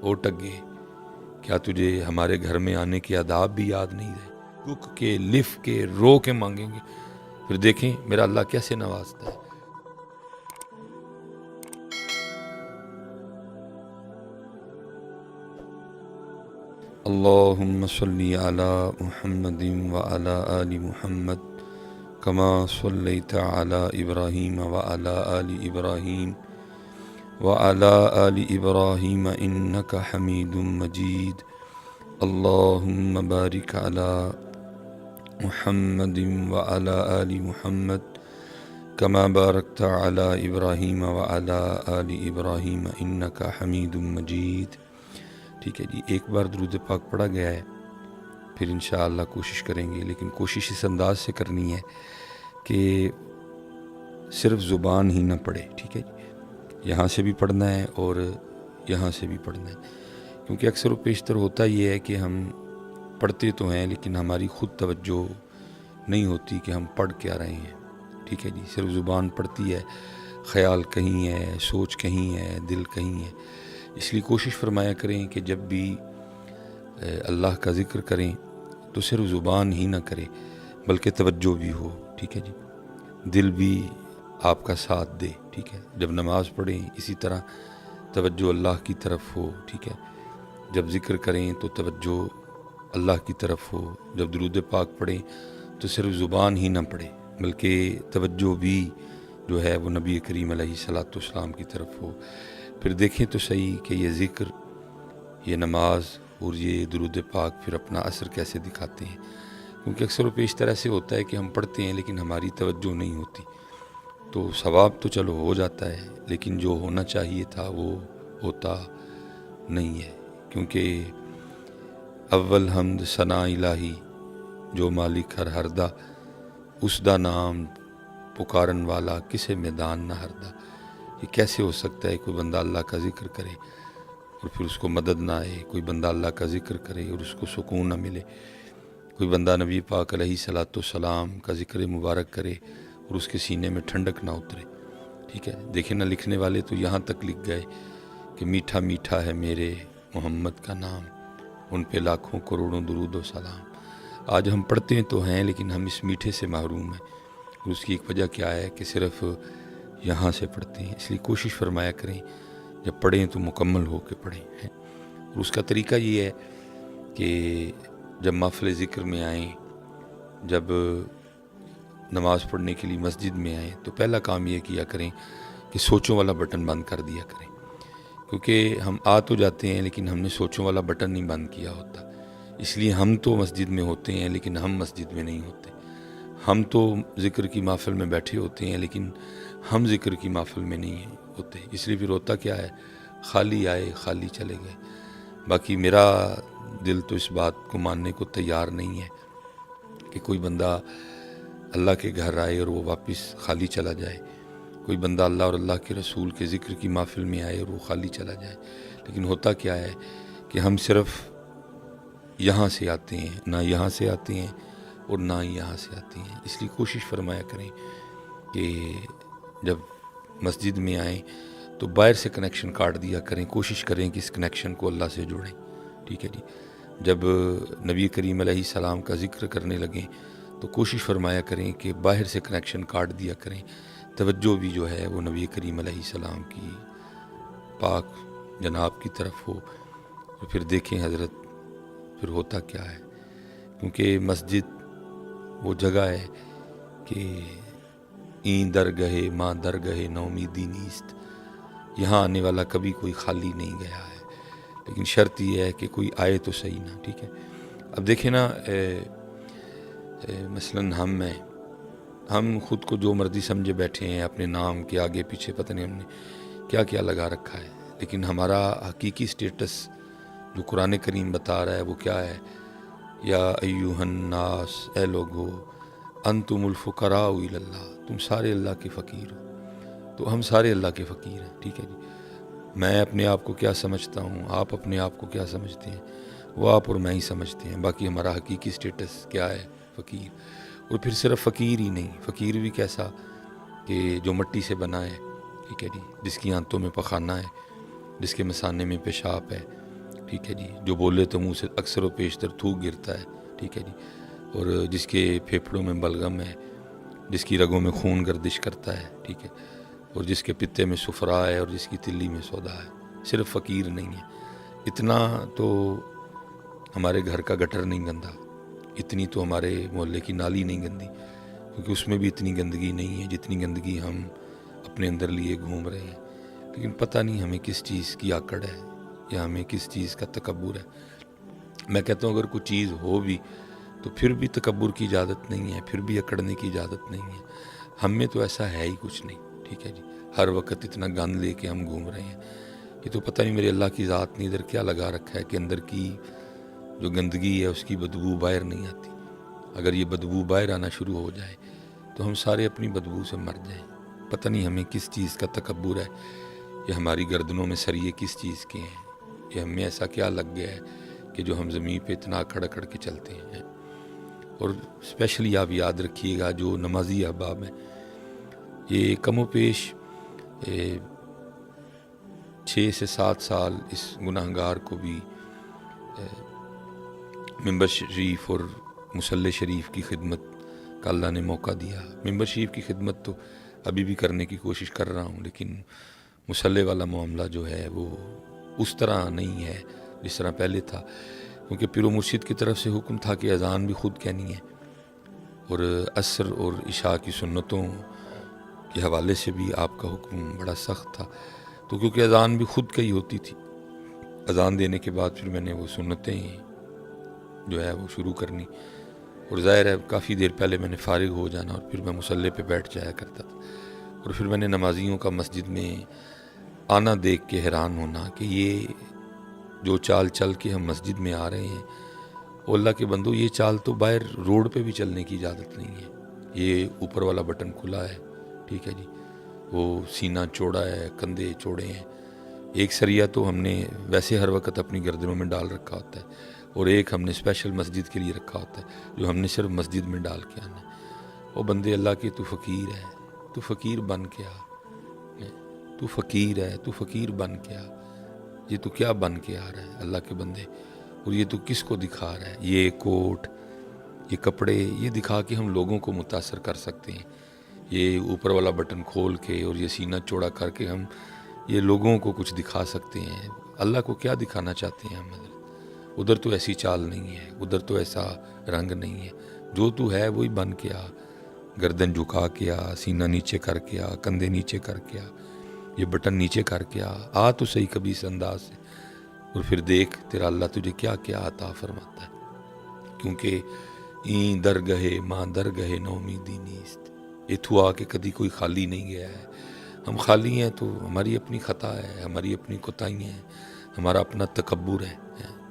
اوٹک گئے، کیا تجھے ہمارے گھر میں آنے کے آداب بھی یاد نہیں رہے؟ رک کے، لف کے، رو کے مانگیں گے، پھر دیکھیں میرا اللہ کیسے نوازتا ہے۔ اللہم صلی علی محمد وعلی آل محمد کما صلیت علی ابراہیم وعلی آل ابراہیم وعلی آل ابراہیم انک حمید مجید۔ اللہم بارک علی محمد وعلی آل محمد کما بارکت علی ابراہیم وعلی آل ابراہیم انک حمید مجید۔ ٹھیک ہے جی، ایک بار درود پاک پڑھا گیا ہے، پھر انشاءاللہ کوشش کریں گے، لیکن کوشش اس انداز سے کرنی ہے کہ صرف زبان ہی نہ پڑھے۔ ٹھیک ہے جی، یہاں سے بھی پڑھنا ہے اور یہاں سے بھی پڑھنا ہے، کیونکہ اکثر و بیشتر ہوتا یہ ہے کہ ہم پڑھتے تو ہیں لیکن ہماری خود توجہ نہیں ہوتی کہ ہم پڑھ کیا رہے ہیں۔ ٹھیک ہے جی، صرف زبان پڑھتی ہے، خیال کہیں ہے، سوچ کہیں ہے، دل کہیں ہے۔ اس لیے کوشش فرمایا کریں کہ جب بھی اللہ کا ذکر کریں تو صرف زبان ہی نہ کریں بلکہ توجہ بھی ہو۔ ٹھیک ہے جی، دل بھی آپ کا ساتھ دے۔ ٹھیک ہے، جب نماز پڑھیں اسی طرح توجہ اللہ کی طرف ہو۔ ٹھیک ہے، جب ذکر کریں تو توجہ اللہ کی طرف ہو، جب درود پاک پڑھیں تو صرف زبان ہی نہ پڑھیں بلکہ توجہ بھی جو ہے وہ نبی کریم علیہ الصلوۃ والسلام کی طرف ہو۔ پھر دیکھیں تو صحیح کہ یہ ذکر، یہ نماز اور یہ درود پاک پھر اپنا اثر کیسے دکھاتے ہیں، کیونکہ اکثر و بیشتر ایسے ہوتا ہے کہ ہم پڑھتے ہیں لیکن ہماری توجہ نہیں ہوتی، تو ثواب تو چلو ہو جاتا ہے لیکن جو ہونا چاہیے تھا وہ ہوتا نہیں ہے، کیونکہ اول حمد ثنا الہی جو مالک ہر ہردا، اس دا نام پکارن والا کسے میدان نہ ہردا۔ یہ کیسے ہو سکتا ہے کوئی بندہ اللہ کا ذکر کرے اور پھر اس کو مدد نہ آئے، کوئی بندہ اللہ کا ذکر کرے اور اس کو سکون نہ ملے، کوئی بندہ نبی پاک علیہ الصلوۃ والسلام کا ذکر مبارک کرے اور اس کے سینے میں ٹھنڈک نہ اترے۔ ٹھیک ہے، دیکھیں نہ، لکھنے والے تو یہاں تک لکھ گئے کہ میٹھا میٹھا ہے میرے محمد کا نام، ان پہ لاکھوں کروڑوں درود و سلام۔ آج ہم پڑھتے تو ہیں لیکن ہم اس میٹھے سے محروم ہیں، اور اس کی ایک وجہ کیا ہے کہ صرف یہاں سے پڑھتے ہیں۔ اس لیے کوشش فرمایا کریں جب پڑھیں تو مکمل ہو کے پڑھیں۔ اور اس کا طریقہ یہ ہے کہ جب محفل ذکر میں آئیں، جب نماز پڑھنے کے لیے مسجد میں آئیں، تو پہلا کام یہ کیا کریں کہ سوچوں والا بٹن بند کر دیا کریں، کیونکہ ہم آ تو جاتے ہیں لیکن ہم نے سوچوں والا بٹن نہیں بند کیا ہوتا۔ اس لیے ہم تو مسجد میں ہوتے ہیں لیکن ہم مسجد میں نہیں ہوتے، ہم تو ذکر کی محفل میں بیٹھے ہوتے ہیں لیکن ہم ذکر کی محفل میں نہیں ہوتے۔ اس لیے پھر ہوتا کیا ہے، خالی آئے خالی چلے گئے۔ باقی میرا دل تو اس بات کو ماننے کو تیار نہیں ہے کہ کوئی بندہ اللہ کے گھر آئے اور وہ واپس خالی چلا جائے، کوئی بندہ اللہ اور اللہ کے رسول کے ذکر کی محفل میں آئے اور وہ خالی چلا جائے۔ لیکن ہوتا کیا ہے کہ ہم صرف یہاں سے آتے ہیں، نہ یہاں سے آتے ہیں اور نہ ہی یہاں سے آتے ہیں۔ اس لیے کوشش فرمایا کریں کہ جب مسجد میں آئیں تو باہر سے کنیکشن کاٹ دیا کریں، کوشش کریں کہ اس کنیکشن کو اللہ سے جوڑیں۔ ٹھیک ہے جی، جب نبی کریم علیہ السلام کا ذکر کرنے لگیں تو کوشش فرمایا کریں کہ باہر سے کنیکشن کاٹ دیا کریں، توجہ بھی جو ہے وہ نبی کریم علیہ السلام کی پاک جناب کی طرف ہو۔ اور پھر دیکھیں حضرت پھر ہوتا کیا ہے، کیونکہ مسجد وہ جگہ ہے کہ این درگاہ ماں درگاہ نومیدی نیست، یہاں آنے والا کبھی کوئی خالی نہیں گیا ہے، لیکن شرط یہ ہے کہ کوئی آئے تو صحیح نا۔ ٹھیک ہے، اب دیکھیں نا، مثلاً ہم خود کو جو مرضی سمجھے بیٹھے ہیں، اپنے نام کے آگے پیچھے پتہ نہیں ہم نے کیا کیا لگا رکھا ہے، لیکن ہمارا حقیقی سٹیٹس جو قرآن کریم بتا رہا ہے وہ کیا ہے، یا ایھا الناس، اے لوگو، انتم الفقراء الی اللہ، تم سارے اللہ کے فقیر ہو۔ تو ہم سارے اللہ کے فقیر ہیں۔ ٹھیک ہے جی، میں اپنے آپ کو کیا سمجھتا ہوں، آپ اپنے آپ کو کیا سمجھتے ہیں، وہ آپ اور میں ہی سمجھتے ہیں، باقی ہمارا حقیقی سٹیٹس کیا ہے، فقیر۔ اور پھر صرف فقیر ہی نہیں، فقیر بھی کیسا کہ جو مٹی سے بنا ہے، ٹھیک ہے جی، جس کی آنتوں میں پخانہ ہے، جس کے مثانے میں پیشاب ہے، ٹھیک ہے جی، جو بولے تو منہ سے اکثر و بیشتر تھوک گرتا ہے، ٹھیک ہے جی، اور جس کے پھیپھڑوں میں بلغم ہے، جس کی رگوں میں خون گردش کرتا ہے، ٹھیک ہے، اور جس کے پتے میں صفرا ہے اور جس کی تلی میں سودا ہے، صرف فقیر نہیں ہے۔ اتنا تو ہمارے گھر کا گٹر نہیں گندا، اتنی تو ہمارے محلے کی نالی نہیں گندی، کیونکہ اس میں بھی اتنی گندگی نہیں ہے جتنی گندگی ہم اپنے اندر لیے گھوم رہے ہیں۔ لیکن پتہ نہیں ہمیں کس چیز کی آکڑ ہے یا ہمیں کس چیز کا تکبر ہے۔ میں کہتا ہوں اگر کوئی چیز ہو بھی تو پھر بھی تکبر کی اجازت نہیں ہے، پھر بھی اکڑنے کی اجازت نہیں ہے۔ ہم میں تو ایسا ہے ہی کچھ نہیں، ٹھیک ہے جی، ہر وقت اتنا گند لے کے ہم گھوم رہے ہیں۔ یہ تو پتہ نہیں میرے اللہ کی ذات نے ادھر کیا لگا رکھا ہے کہ اندر کی جو گندگی ہے اس کی بدبو باہر نہیں آتی۔ اگر یہ بدبو باہر آنا شروع ہو جائے تو ہم سارے اپنی بدبو سے مر جائیں۔ پتہ نہیں ہمیں کس چیز کا تکبر ہے، یہ ہماری گردنوں میں سریے کس چیز کے ہیں، یہ ہمیں ایسا کیا لگ گیا ہے کہ جو ہم زمین پہ اتنا اکڑ اکڑ کے چلتے ہیں۔ اور اسپیشلی آپ یاد رکھیے گا جو نمازی احباب ہیں، یہ کم و بیش 6 سے 7 سال اس گناہگار کو بھی ممبر شریف اور مصلی شریف کی خدمت کا اللہ نے موقع دیا۔ ممبر شریف کی خدمت تو ابھی بھی کرنے کی کوشش کر رہا ہوں، لیکن مصلی والا معاملہ جو ہے وہ اس طرح نہیں ہے جس طرح پہلے تھا، کیونکہ پیر و مرشد کی طرف سے حکم تھا کہ اذان بھی خود کہنی ہے، اور عصر اور عشاء کی سنتوں کے حوالے سے بھی آپ کا حکم بڑا سخت تھا۔ تو کیونکہ اذان بھی خود کہی ہوتی تھی، اذان دینے کے بعد پھر میں نے وہ سنتیں جو ہے وہ شروع کرنی، اور ظاہر ہے کافی دیر پہلے میں نے فارغ ہو جانا اور پھر میں مصلی پہ بیٹھ جایا کرتا تھا، اور پھر میں نے نمازیوں کا مسجد میں آنا دیکھ کے حیران ہونا کہ یہ جو چال چل کے ہم مسجد میں آ رہے ہیں، او اللہ کے بندو، یہ چال تو باہر روڈ پہ بھی چلنے کی اجازت نہیں ہے۔ یہ اوپر والا بٹن کھلا ہے، ٹھیک ہے جی، وہ سینہ چوڑا ہے، کندھے چوڑے ہیں۔ ایک سریہ تو ہم نے ویسے ہر وقت اپنی گردنوں میں ڈال رکھا ہوتا ہے، اور ایک ہم نے اسپیشل مسجد کے لیے رکھا ہوتا ہے جو ہم نے صرف مسجد میں ڈال کے آنا ہے۔ او بندے اللہ کے، تو فقیر ہے، تو فقیر بن کے آ، تو فقیر ہے، تو فقیر بن کے آ۔ یہ تو کیا بن کے آ رہا ہے اللہ کے بندے، اور یہ تو کس کو دکھا رہا ہے؟ یہ کوٹ، یہ کپڑے، یہ دکھا کے ہم لوگوں کو متاثر کر سکتے ہیں، یہ اوپر والا بٹن کھول کے اور یہ سینہ چوڑا کر کے ہم یہ لوگوں کو کچھ دکھا سکتے ہیں۔ اللہ کو کیا دکھانا چاہتے ہیں ہم؟ ادھر تو ایسی چال نہیں ہے، ادھر تو ایسا رنگ نہیں ہے، جو تو ہے وہی بن کے آ، گردن جھکا کے آ، سینہ نیچے کر کے آ، کندھے نیچے کر کے آ، یہ بٹن نیچے کر کے آ تو صحیح کبھی اس انداز سے، اور پھر دیکھ تیرا اللہ تجھے کیا کیا عطا فرماتا ہے۔ کیونکہ این درگہے ماں درگہے نومیدی نیست، اتھو آ کے کدی کوئی خالی نہیں گیا ہے۔ ہم خالی ہیں تو ہماری اپنی خطا ہے، ہماری اپنی کوتاہیاں ہیں، ہمارا اپنا تکبر ہے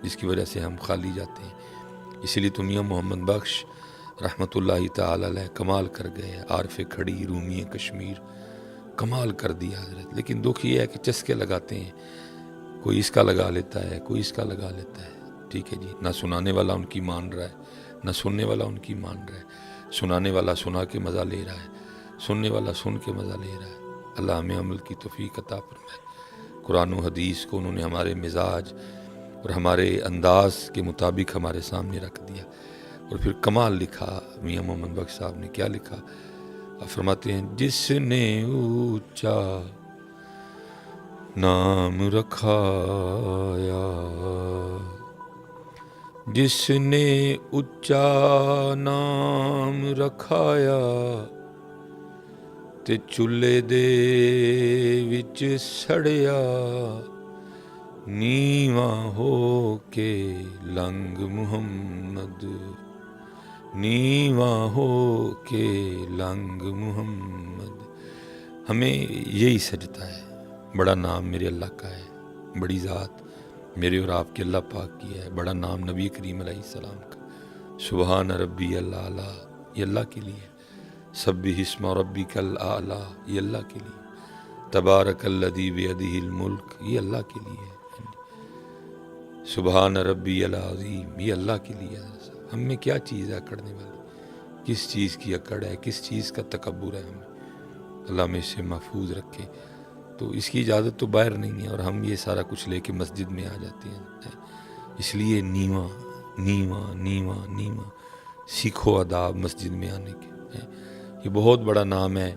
جس کی وجہ سے ہم خالی جاتے ہیں۔ اسی لیے تو میاں محمد بخش رحمۃ اللہ تعالی علیہ کمال کر گئے، عارف کھڑی رومی کشمیر، کمال کر دیا حضرت۔ لیکن دکھ یہ ہے کہ چسکے لگاتے ہیں، کوئی اس کا لگا لیتا ہے، کوئی اس کا لگا لیتا ہے، ٹھیک ہے جی، نہ سنانے والا ان کی مان رہا ہے، نہ سننے والا ان کی مان رہا ہے۔ سنانے والا سنا کے مزہ لے رہا ہے، سننے والا سن کے مزہ لے رہا ہے۔ اللہ ہمیں عمل کی توفیق عطا فرمائے۔ قرآن و حدیث کو انہوں نے ہمارے مزاج اور ہمارے انداز کے مطابق ہمارے سامنے رکھ دیا، اور پھر کمال لکھا۔ میاں محمد بخش صاحب نے کیا لکھا؟ فرماتے ہیں، جس نے اونچا نام رکھایا، جس نے اونچا نام رکھایا، تے چولہے دے وچ سڑیا، نیواں ہو کے لنگ محمد، نیواں ہو کے لنگ محمد۔ ہمیں یہی سجدہ ہے۔ بڑا نام میرے اللہ کا ہے، بڑی ذات میرے اور آپ کے اللہ پاک کی ہے، بڑا نام نبی کریم علیہ السلام کا، سبحان ربی الاعلیٰ، یہ اللہ کے لیے، سبح اسم ربک الاعلیٰ، یہ اللہ کے لیے، تبارک الذی بیدہ الملک، یہ اللہ کے لیے، سبحان ربی العظیم، یہ اللہ کے لیے۔ ہم میں کیا چیز ہے اکڑنے والی؟ کس چیز کی اکڑ ہے؟ کس چیز کا تکبر ہے ہمیں؟ اللہ میں اسے محفوظ رکھے۔ تو اس کی اجازت تو باہر نہیں ہے، اور ہم یہ سارا کچھ لے کے مسجد میں آ جاتے ہیں۔ اس لیے نیواں نیواں نیواں نیواں سیکھو آداب مسجد میں آنے کے۔ یہ بہت بڑا نام ہے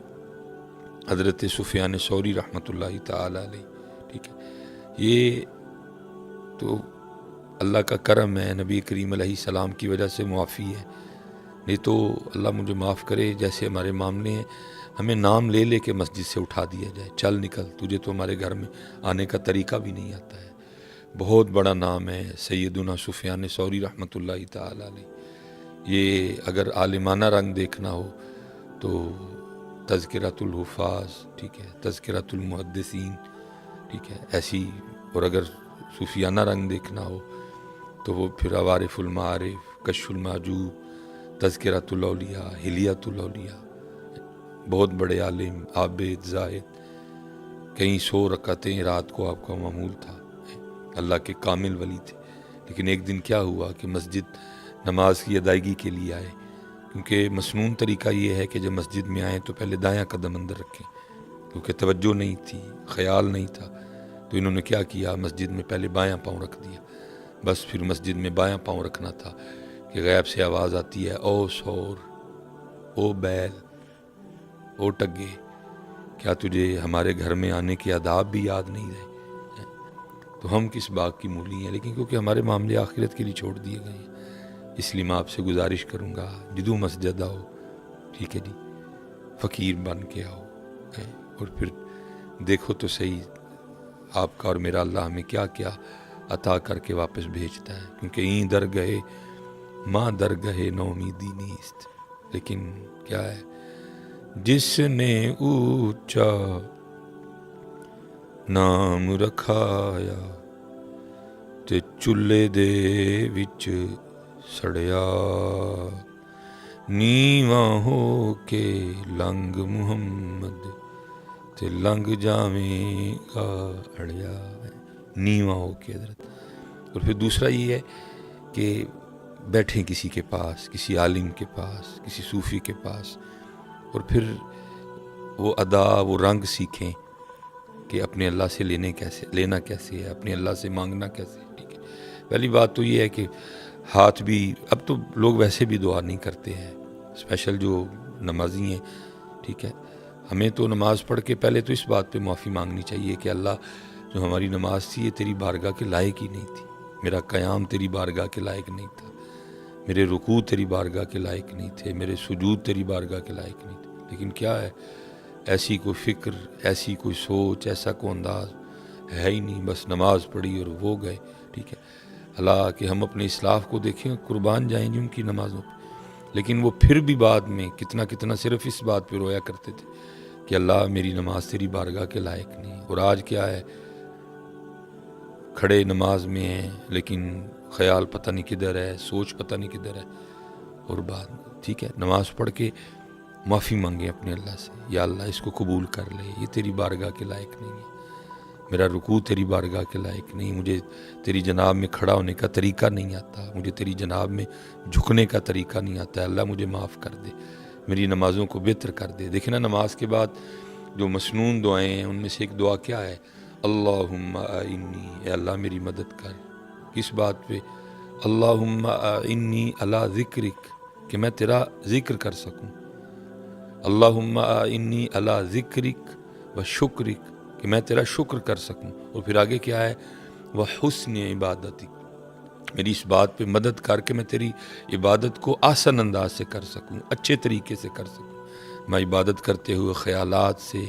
حضرت سفیان ثوری رحمۃ اللہ تعالی علیہ، ٹھیک ہے۔ یہ تو اللہ کا کرم ہے، نبی کریم علیہ السلام کی وجہ سے معافی ہے، نہیں تو اللہ مجھے معاف کرے جیسے ہمارے معاملے ہیں، ہمیں نام لے لے کے مسجد سے اٹھا دیا جائے، چل نکل، تجھے تو ہمارے گھر میں آنے کا طریقہ بھی نہیں آتا ہے۔ بہت بڑا نام ہے سیدنا سفیان ثوری رحمۃ اللہ تعالی علیہ۔ یہ اگر عالمانہ رنگ دیکھنا ہو تو تذکرۃ الحفاظ، ٹھیک ہے، تذکرۃ المحدثین، ٹھیک ہے، ایسی، اور اگر صوفیانہ رنگ دیکھنا ہو تو وہ پھر عوارف المعارف، کشف المحجوب، تذکرۃ الاولیاء، حلیۃ الاولیاء۔ بہت بڑے عالم، عابد، زاہد، کئی 100 رکعتیں رات کو آپ کا معمول تھا، اللہ کے کامل ولی تھے۔ لیکن ایک دن کیا ہوا کہ مسجد نماز کی ادائیگی کے لیے آئے، کیونکہ مسنون طریقہ یہ ہے کہ جب مسجد میں آئیں تو پہلے دایاں قدم اندر رکھیں، کیونکہ توجہ نہیں تھی، خیال نہیں تھا، تو انہوں نے کیا کیا، مسجد میں پہلے بایاں پاؤں رکھ دیا۔ بس پھر مسجد میں بایاں پاؤں رکھنا تھا کہ غیب سے آواز آتی ہے، او سور، او بیل، او ٹگے، کیا تجھے ہمارے گھر میں آنے کے آداب بھی یاد نہیں رہے؟ تو ہم کس باغ کی مولی ہیں، لیکن کیونکہ ہمارے معاملے آخرت کے لیے چھوڑ دیے گئے ہیں، اس لیے میں آپ سے گزارش کروں گا، جدو مسجد آؤ، ٹھیک ہے جی، فقیر بن کے آؤ، اور پھر دیکھو تو صحیح آپ کا اور میرا اللہ ہمیں کیا کیا عطا کر کے واپس بھیجتا ہے، کیونکہ این در گئے ماں در گئے نومیدی نیست۔ لیکن کیا ہے، جس نے اونچا نام رکھایا تے چولہے دے وچ سڑیا، نیواں ہو کے لنگ محمد تے لنگ جاویں گا اڑیا، نیواں ہو کے حضرت۔ اور پھر دوسرا یہ ہے کہ بیٹھیں کسی کے پاس، کسی عالم کے پاس، کسی صوفی کے پاس، اور پھر وہ ادا، وہ رنگ سیکھیں کہ اپنے اللہ سے لینا کیسے ہے، اپنے اللہ سے مانگنا کیسے ہے، ٹھیک ہے۔ پہلی بات تو یہ ہے کہ ہاتھ بھی، اب تو لوگ ویسے بھی دعا نہیں کرتے ہیں، اسپیشل جو نمازی ہیں، ٹھیک ہے۔ ہمیں تو نماز پڑھ کے پہلے تو اس بات پہ معافی مانگنی چاہیے کہ اللہ، جو ہماری نماز تھی یہ تیری بارگاہ کے لائق ہی نہیں تھی، میرا قیام تیری بارگاہ کے لائق نہیں تھا، میرے رکوع تیری بارگاہ کے لائق نہیں تھے، میرے سجود تیری بارگاہ کے لائق نہیں تھے۔ لیکن کیا ہے، ایسی کوئی فکر، ایسی کوئی سوچ، ایسا کوئی انداز ہے ہی نہیں، بس نماز پڑھی اور وہ گئے، ٹھیک ہے۔ اللہ کہ ہم اپنے اسلاف کو دیکھیں، قربان جائیں جی ان کی نمازوں پہ، لیکن وہ پھر بھی بعد میں کتنا کتنا صرف اس بات پہ رویا کرتے تھے کہ اللہ میری نماز تیری بارگاہ کے لائق نہیں۔ اور آج کیا ہے، کھڑے نماز میں ہیں لیکن خیال پتہ نہیں کدھر ہے، سوچ پتہ نہیں کدھر ہے، اور بعد میں ٹھیک ہے نماز پڑھ کے معافی مانگیں اپنے اللہ سے، یا اللہ اس کو قبول کر لے، یہ تیری بارگاہ کے لائق نہیں ہے، میرا رکوع تیری بارگاہ کے لائق نہیں، مجھے تیری جناب میں کھڑا ہونے کا طریقہ نہیں آتا، مجھے تیری جناب میں جھکنے کا طریقہ نہیں آتا ہے، اللہ مجھے معاف کر دے، میری نمازوں کو بہتر کر دے۔ دیکھیں نا، نماز کے بعد جو مسنون دعائیں ہیں ان میں سے ایک دعا کیا ہے، اللہم اعنی، اے اللہ میری مدد کر، کس بات پہ، اللہم اعنی علی ذکرک، کہ میں تیرا ذکر کر سکوں، اللہم اعنی علی ذکرک و شکرک، کہ میں تیرا شکر کر سکوں، اور پھر آگے کیا ہے، وحسن عبادتک، میری اس بات پہ مدد کر کے میں تیری عبادت کو آسان انداز سے کر سکوں، اچھے طریقے سے کر سکوں، میں عبادت کرتے ہوئے خیالات سے،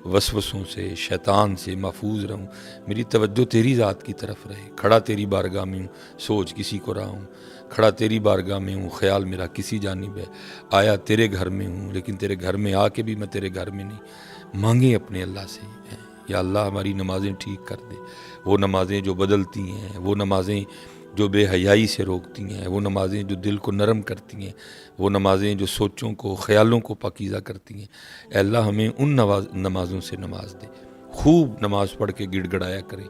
وسوسوں سے، شیطان سے محفوظ رہوں، میری توجہ تیری ذات کی طرف رہے، کھڑا تیری بارگاہ میں ہوں، سوچ کسی کو رہا ہوں، کھڑا تیری بارگاہ میں ہوں، خیال میرا کسی جانب ہے، آیا تیرے گھر میں ہوں لیکن تیرے گھر میں آ کے بھی میں تیرے گھر میں نہیں۔ مانگیں اپنے اللہ سے، یا اللہ ہماری نمازیں ٹھیک کر دے، وہ نمازیں جو بدلتی ہیں، وہ نمازیں جو بے حیائی سے روکتی ہیں، وہ نمازیں جو دل کو نرم کرتی ہیں، وہ نمازیں جو سوچوں کو، خیالوں کو پاکیزہ کرتی ہیں، اے اللہ ہمیں ان نمازوں سے نماز دے۔ خوب نماز پڑھ کے گڑ گڑایا کریں،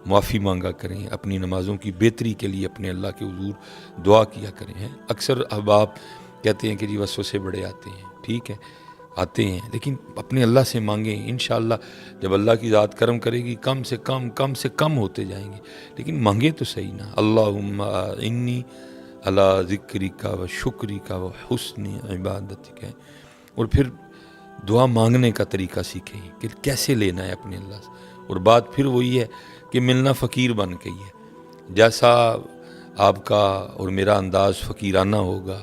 معافی مانگا کریں، اپنی نمازوں کی بہتری کے لیے اپنے اللہ کے حضور دعا کیا کریں۔ اکثر احباب کہتے ہیں کہ جی وسوسے بڑے آتے ہیں، ٹھیک ہے، آتے ہیں، لیکن اپنے اللہ سے مانگیں، انشاءاللہ جب اللہ کی ذات کرم کرے گی کم سے کم ہوتے جائیں گے، لیکن مانگے تو صحیح نا۔ اللہم انی علی ذکرک و شکرک و حسن عبادتک، اور پھر دعا مانگنے کا طریقہ سیکھیں کہ کیسے لینا ہے اپنے اللہ سے۔ اور بات پھر وہی ہے کہ ملنا فقیر بن کے ہی ہے، جیسا آپ کا اور میرا انداز فقیرانہ ہوگا،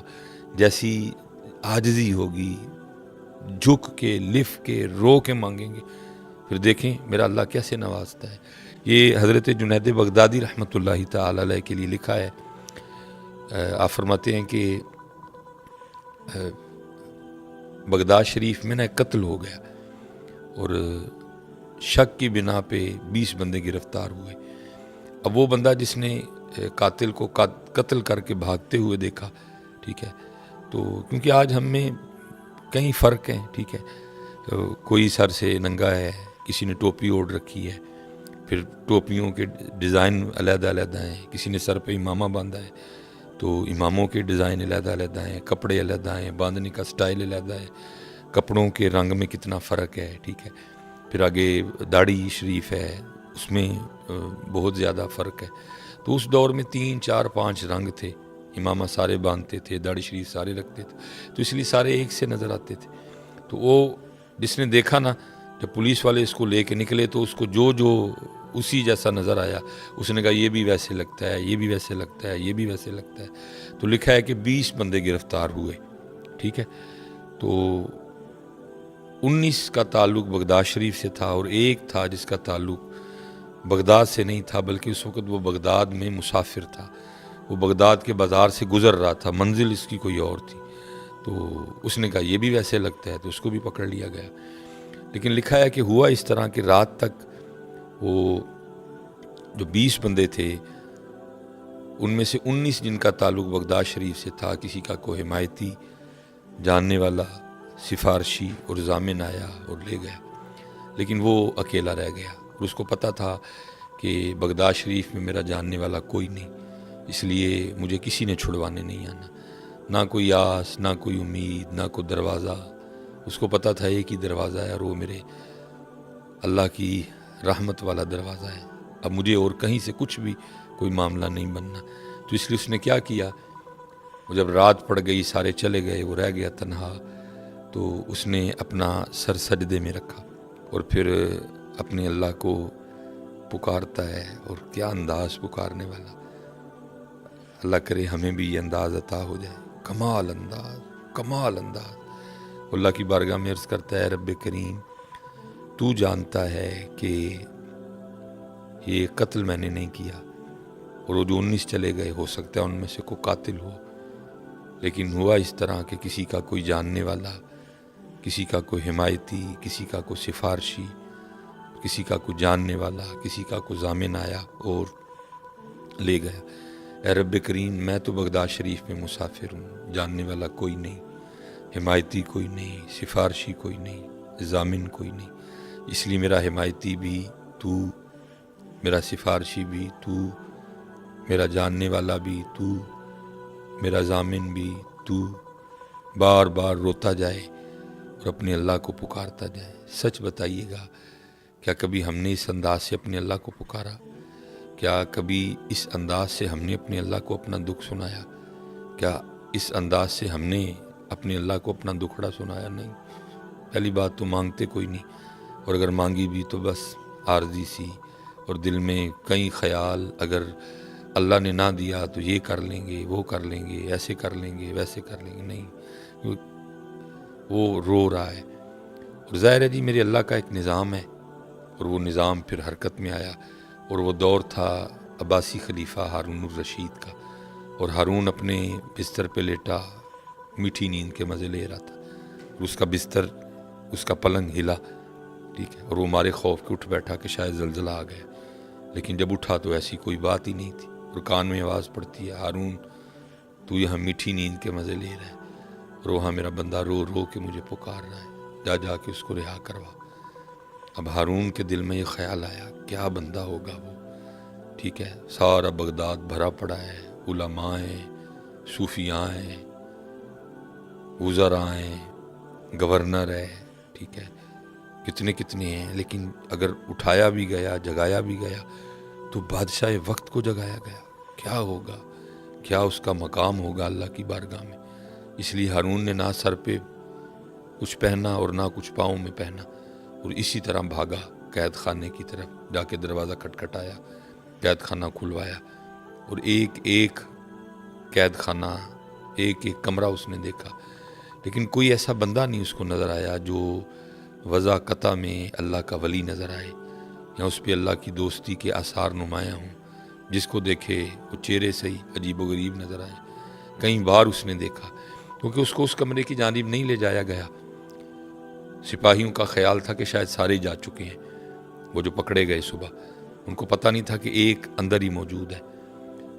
جیسی عاجزی ہوگی، جھک کے لف کے رو کے مانگیں گے، پھر دیکھیں میرا اللہ کیسے نوازتا ہے۔ یہ حضرت جنید بغدادی رحمۃ اللہ تعالی علیہ کے لیے لکھا ہے، آپ فرماتے ہیں کہ بغداد شریف میں نا ایک قتل ہو گیا، اور شک کی بنا پہ 20 بندے گرفتار ہوئے۔ اب وہ بندہ جس نے قاتل کو قتل کر کے بھاگتے ہوئے دیکھا، ٹھیک ہے، تو کیونکہ آج ہم میں کئی فرق ہیں، ٹھیک ہے، کوئی سر سے ننگا ہے، کسی نے ٹوپی اوڑھ رکھی ہے، پھر ٹوپیوں کے ڈیزائن علیحدہ علیحدہ ہیں، کسی نے سر پہ امامہ باندھا ہے تو اماموں کے ڈیزائن علیحدہ علیحدہ ہیں، کپڑے علیحدہ ہیں، باندھنے کا سٹائل علیحدہ ہے، کپڑوں کے رنگ میں کتنا فرق ہے، ٹھیک ہے، پھر آگے داڑھی شریف ہے، اس میں بہت زیادہ فرق ہے۔ تو اس دور میں 3 4 5 رنگ تھے، امامہ سارے باندھتے تھے، داڑھی شریف سارے رکھتے تھے، تو اس لیے سارے ایک سے نظر آتے تھے۔ تو وہ جس نے دیکھا نا، جب پولیس والے اس کو لے کے نکلے تو اس کو جو اسی جیسا نظر آیا، اس نے کہا یہ بھی ویسے لگتا ہے، یہ بھی ویسے لگتا ہے، یہ بھی ویسے لگتا ہے۔ تو لکھا ہے کہ 20 بندے گرفتار ہوئے، ٹھیک ہے، تو 19 کا تعلق بغداد شریف سے تھا، اور ایک تھا جس کا تعلق بغداد سے نہیں تھا، بلکہ اس وقت وہ بغداد میں مسافر تھا، وہ بغداد کے بازار سے گزر رہا تھا، منزل اس کی کوئی اور تھی۔ تو اس نے کہا یہ بھی ویسے لگتا ہے، تو اس کو بھی پکڑ لیا گیا۔ لیکن لکھا ہے کہ ہوا اس طرح کہ رات تک وہ جو 20 بندے تھے، ان میں سے 19 جن کا تعلق بغداد شریف سے تھا، کسی کا کوئی حمایتی، جاننے والا، سفارشی اور ضامن آیا اور لے گیا، لیکن وہ اکیلا رہ گیا، اور اس کو پتہ تھا کہ بغداد شریف میں میرا جاننے والا کوئی نہیں، اس لیے مجھے کسی نے چھڑوانے نہیں آنا، نہ کوئی آس، نہ کوئی امید، نہ کوئی دروازہ۔ اس کو پتہ تھا ایک ہی دروازہ ہے، اور وہ میرے اللہ کی رحمت والا دروازہ ہے، اب مجھے اور کہیں سے کچھ بھی کوئی معاملہ نہیں بننا۔ تو اس لیے اس نے کیا کیا، وہ جب رات پڑ گئی، سارے چلے گئے، وہ رہ گیا تنہا، تو اس نے اپنا سر سجدے میں رکھا اور پھر اپنے اللہ کو پکارتا ہے، اور کیا انداز پکارنے والا، اللہ کرے ہمیں بھی یہ انداز عطا ہو جائے، کمال انداز، کمال انداز۔ اللہ کی بارگاہ میں عرض کرتا ہے، رب کریم تو جانتا ہے کہ یہ قتل میں نے نہیں کیا، اور وہ جو 19 چلے گئے ہو سکتا ہے ان میں سے کوئی قاتل ہو، لیکن ہوا اس طرح کہ کسی کا کوئی جاننے والا، کسی کا کوئی حمایتی، کسی کا کوئی سفارشی، کسی کا کوئی جاننے والا، کسی کا کوئی ضامن آیا اور لے گیا۔ اے رب کریم میں تو بغداد شریف میں مسافر ہوں، جاننے والا کوئی نہیں، حمایتی کوئی نہیں، سفارشی کوئی نہیں، ضامن کوئی نہیں، اس لیے میرا حمایتی بھی تو، میرا سفارشی بھی تو، میرا جاننے والا بھی تو، میرا ضامن بھی تو۔ بار بار روتا جائے اور اپنے اللہ کو پکارتا جائے۔ سچ بتائیے گا، کیا کبھی ہم نے اس انداز سے اپنے اللہ کو پکارا؟ کیا کبھی اس انداز سے ہم نے اپنے اللہ کو اپنا دکھ سنایا؟ کیا اس انداز سے ہم نے اپنے اللہ کو اپنا دکھڑا سنایا؟ نہیں۔ پہلی بات تو مانگتے کوئی نہیں، اور اگر مانگی بھی تو بس عارضی سی، اور دل میں کئی خیال، اگر اللہ نے نہ دیا تو یہ کر لیں گے، وہ کر لیں گے، ایسے کر لیں گے، ویسے کر لیں گے، نہیں، وہ رو رہا ہے۔ اور ظاہر ہے جی میرے اللہ کا ایک نظام ہے، اور وہ نظام پھر حرکت میں آیا، اور وہ دور تھا عباسی خلیفہ ہارون الرشید کا، اور ہارون اپنے بستر پہ لیٹا میٹھی نیند کے مزے لے رہا تھا، اور اس کا بستر، اس کا پلنگ ہلا، ٹھیک ہے، اور وہ مارے خوف کے اٹھ بیٹھا کہ شاید زلزلہ آ گیا، لیکن جب اٹھا تو ایسی کوئی بات ہی نہیں تھی، اور کان میں آواز پڑتی ہے، ہارون تو یہاں میٹھی نیند کے مزے لے رہا ہے، اور وہاں میرا بندہ رو رو کے مجھے پکار رہا ہے، جا جا کے اس کو رہا کروا۔ اب ہارون کے دل میں یہ خیال آیا، کیا بندہ ہوگا وہ، ٹھیک ہے، سارا بغداد بھرا پڑا ہے، علماء ہیں، صوفیاء ہیں، وزراء ہیں، گورنر ہے، ٹھیک ہے، کتنے کتنے ہیں، لیکن اگر اٹھایا بھی گیا، جگایا بھی گیا تو بادشاہ وقت کو جگایا گیا، کیا ہوگا، کیا اس کا مقام ہوگا اللہ کی بارگاہ میں۔ اس لیے ہارون نے نہ سر پہ کچھ پہنا اور نہ کچھ پاؤں میں پہنا، اور اسی طرح بھاگا قید خانے کی طرف، جا کے دروازہ کھٹکھٹایا، قید خانہ کھلوایا، اور ایک ایک قید خانہ، ایک ایک کمرہ اس نے دیکھا، لیکن کوئی ایسا بندہ نہیں اس کو نظر آیا جو وضع قطع میں اللہ کا ولی نظر آئے، یا اس پہ اللہ کی دوستی کے آثار نمایاں ہوں، جس کو دیکھے وہ چہرے سے ہی عجیب و غریب نظر آئے۔ کئی بار اس نے دیکھا، کیونکہ اس کو اس کمرے کی جانب نہیں لے جایا گیا، سپاہیوں کا خیال تھا کہ شاید سارے جا چکے ہیں، وہ جو پکڑے گئے صبح، ان کو پتہ نہیں تھا کہ ایک اندر ہی موجود ہے۔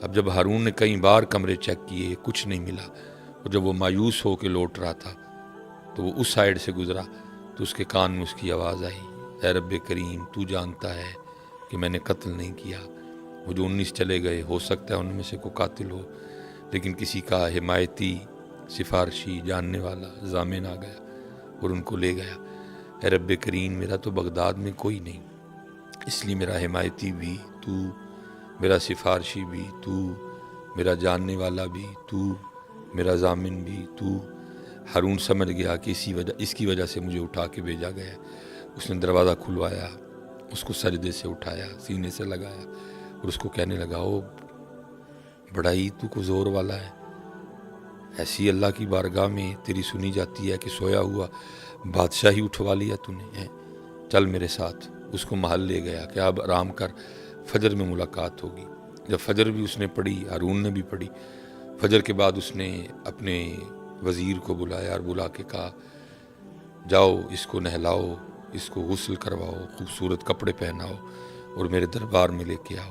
اب جب ہارون نے کئی بار کمرے چیک کیے، کچھ نہیں ملا، اور جب وہ مایوس ہو کے لوٹ رہا تھا تو وہ اس سائیڈ سے گزرا تو اس کے کان میں اس کی آواز آئی، اے رب کریم، تو جانتا ہے کہ میں نے قتل نہیں کیا۔ وہ جو 19 چلے گئے، ہو سکتا ہے ان میں سے کوئی قاتل ہو، لیکن کسی کا حمایتی، سفارشی، جاننے والا ضامن آ گیا اور ان کو لے گیا۔ اے رب کریم، میرا تو بغداد میں کوئی نہیں، اس لیے میرا حمایتی بھی تو، میرا سفارشی بھی تو، میرا جاننے والا بھی تو، میرا ضامن بھی تو۔ ہارون سمجھ گیا کہ اس کی وجہ سے مجھے اٹھا کے بھیجا گیا ہے۔ اس نے دروازہ کھلوایا، اس کو سجدے سے اٹھایا، سینے سے لگایا، اور اس کو کہنے لگا، او بڑا ہی تو کو زور والا ہے، ایسی اللہ کی بارگاہ میں تیری سنی جاتی ہے کہ سویا ہوا بادشاہی اٹھوا لیا تو نے، چل میرے ساتھ۔ اس کو محل لے گیا کہ اب آرام کر، فجر میں ملاقات ہوگی۔ جب فجر بھی اس نے پڑھی، ہارون نے بھی پڑھی، فجر کے بعد اس نے اپنے وزیر کو بلایا اور بلا کے کہا، جاؤ اس کو نہلاؤ، اس کو غسل کرواؤ، خوبصورت کپڑے پہناؤ اور میرے دربار میں لے کے آؤ،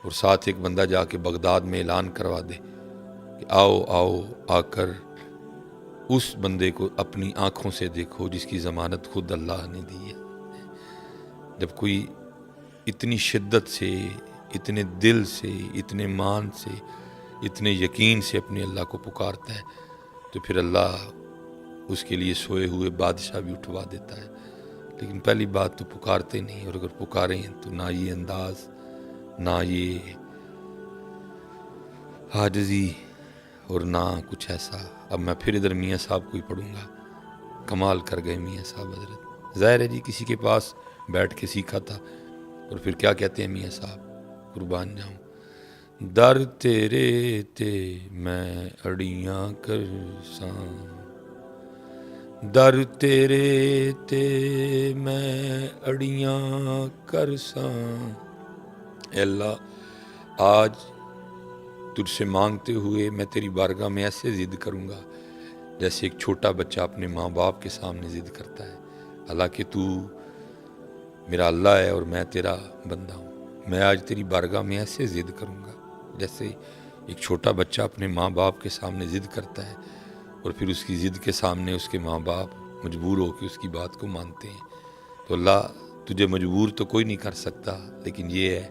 اور ساتھ ایک بندہ جا کے بغداد میں اعلان کروا دے کہ آؤ آؤ، آ کر اس بندے کو اپنی آنکھوں سے دیکھو جس کی ضمانت خود اللہ نے دی ہے۔ جب کوئی اتنی شدت سے، اتنے دل سے، اتنے مان سے، اتنے یقین سے اپنے اللہ کو پکارتا ہے تو پھر اللہ اس کے لیے سوئے ہوئے بادشاہ بھی اٹھوا دیتا ہے۔ لیکن پہلی بات تو پکارتے نہیں، اور اگر پکاریں تو نہ یہ انداز، نہ یہ عاجزی، اور نہ کچھ ایسا۔ اب میں پھر ادھر میاں صاحب کو ہی پڑھوں گا، کمال کر گئے میاں صاحب حضرت۔ ظاہر ہے جی کسی کے پاس بیٹھ کے سیکھا تھا، اور پھر کیا کہتے ہیں میاں صاحب، قربان جاؤں، در تیرے تے میں اڑیاں کرساں، در تیرے تے میں اڑیاں کرساں۔ اے اللہ، آج تجھ سے مانگتے ہوئے میں تیری بارگاہ میں ایسے ضد کروں گا جیسے ایک چھوٹا بچہ اپنے ماں باپ کے سامنے ضد کرتا ہے، حالانکہ تو میرا اللہ ہے اور میں تیرا بندہ ہوں۔ میں آج تیری بارگاہ میں ایسے ضد کروں گا جیسے ایک چھوٹا بچہ اپنے ماں باپ کے سامنے ضد کرتا ہے، اور پھر اس کی ضد کے سامنے اس کے ماں باپ مجبور ہو کے اس کی بات کو مانتے ہیں۔ تو اللہ، تجھے مجبور تو کوئی نہیں کر سکتا، لیکن یہ ہے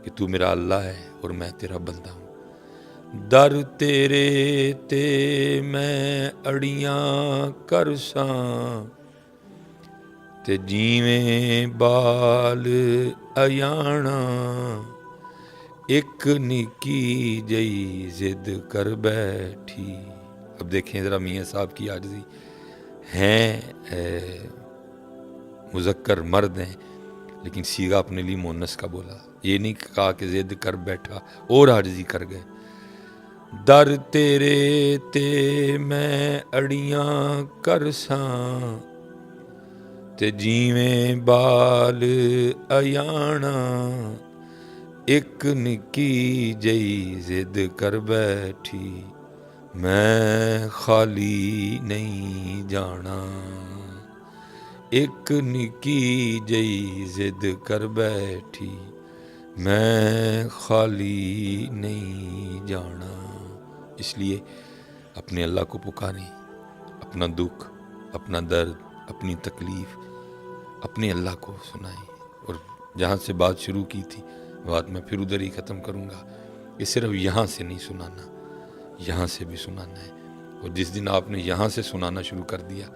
کہ تو میرا اللہ ہے اور میں تیرا بندہ ہوں۔ در تیرے تے میں اڑیاں کرساں، تے جیویں بال ایانا، ایک نکی جئی ضد کر بیٹھی۔ اب دیکھیں ذرا میاں صاحب کی عاجزی، ہیں مذکر مرد ہیں لیکن سیغہ اپنے لیے مونس کا بولا، یہ نہیں کہا کہ ضد کر بیٹھا اور عاجزی کر گئے۔ در تیرے تے میں اڑیاں کرساں، تے جیویں بال ایانا، ایک نکی جئی ضد کر بیٹھی، میں خالی نہیں جانا، ایک نکی جئی ضد کر بیٹھی، میں خالی نہیں جانا۔ اس لیے اپنے اللہ کو پکاریں، اپنا دکھ، اپنا درد، اپنی تکلیف اپنے اللہ کو سنائیں۔ اور جہاں سے بات شروع کی تھی، بات میں پھر ادھر ہی ختم کروں گا کہ صرف یہاں سے نہیں سنانا، یہاں سے بھی سنانا ہے، اور جس دن آپ نے یہاں سے سنانا شروع کر دیا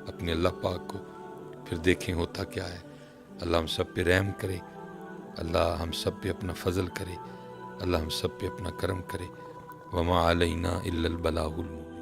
اپنے اللہ پاک کو، پھر دیکھیں ہوتا کیا ہے۔ اللہ ہم سب پہ رحم کرے، اللہ ہم سب پہ اپنا فضل کرے، اللہ ہم سب پہ اپنا کرم کرے۔ وما علینا الا البلاغ المبین۔